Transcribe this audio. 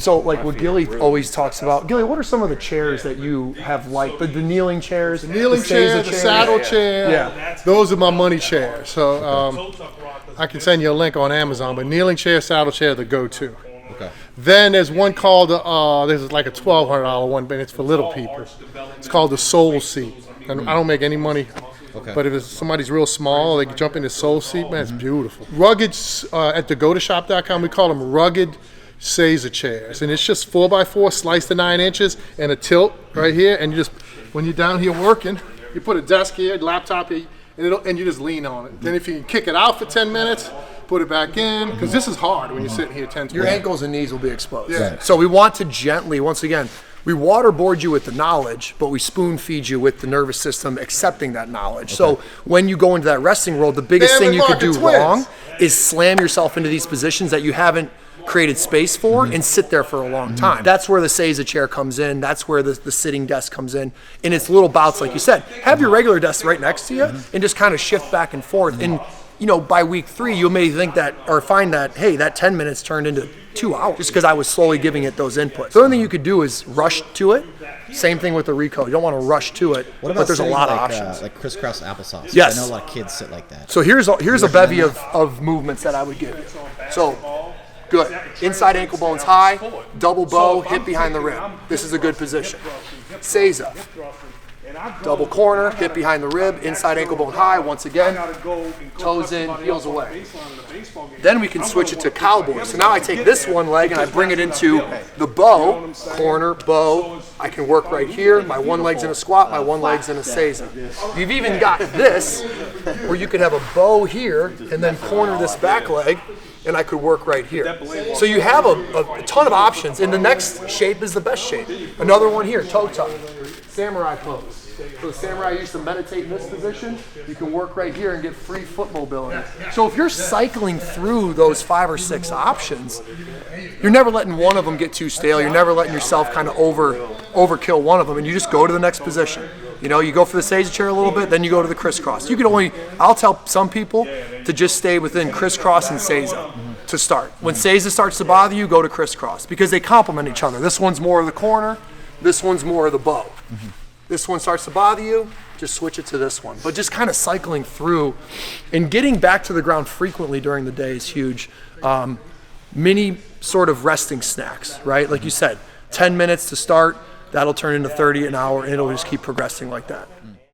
So like what Gilly always talks about. Gilly, what are some of the chairs that you have liked? The kneeling chairs? The kneeling chair, the saddle chair. Yeah. Those are my money chairs. So I can send you a link on Amazon, but kneeling chair, saddle chair, the go-to. Okay. Then there's one called, this is like a $1,200 one, but it's for little people. It's called the Soul Seat. And I don't make any money. Okay. But if somebody's real small, they can jump in the Soul Seat, man, it's beautiful. Rugged, at the GOATAshop.com, we call them rugged SEIZA chairs. And it's just 4x4 sliced to 9 inches and a tilt right here. And you just, when you're down here working, you put a desk here, laptop here, and you just lean on it. Then if you can kick it out for 10 minutes, put it back in, because this is hard when you're sitting here 10 Your ankles and knees will be exposed. Yeah. So we want to gently, once again, we waterboard you with the knowledge, but we spoon feed you with the nervous system accepting that knowledge. Okay. So when you go into that resting world, the biggest thing you could do wrong is slam yourself into these positions that you haven't created space for and sit there for a long time. That's where the SEIZA chair comes in. That's where the sitting desk comes in. And it's little bouts, like you said. Have your regular desk right next to you and just kind of shift back and forth. And you know, by week 3, you may think that, or find that, hey, that 10 minutes turned into 2 hours just because I was slowly giving it those inputs. The only thing you could do is rush to it. Same thing with the recode. You don't want to rush to it, but there's a lot of options. Like crisscross applesauce. Yes. I know a lot of kids sit like that. So here's a bevy of movements that I would give you. So, good. Inside ankle bones high, double bow, hip behind the rib. This is a good position. SEIZA. Double corner, hip behind the rib, inside ankle bone high, once again, toes in, heels away. Then we can switch it to cowboy. So now I take this one leg and I bring it into the bow, corner, bow. I can work right here, my one leg's in a squat, my one leg's in a SEIZA. You've even got this, where you could have a bow here and then corner this back leg, and I could work right here. So you have a ton of options, and the next shape is the best shape. Another one here, toe tuck, samurai pose. So the samurai used to meditate in this position. You can work right here and get free foot mobility. So if you're cycling through those 5 or 6 options, you're never letting one of them get too stale. You're never letting yourself kind of overkill one of them, and you just go to the next position. You know, you go for the SEIZA chair a little bit, then you go to the crisscross. You can only, I'll tell some people to just stay within crisscross and SEIZA to start. When SEIZA starts to bother you, go to crisscross because they complement each other. This one's more of the corner, this one's more of the bow. This one starts to bother you, just switch it to this one. But just kind of cycling through and getting back to the ground frequently during the day is huge. Mini sort of resting snacks, right? Like you said, 10 minutes to start, that'll turn into 30 an hour, and it'll just keep progressing like that.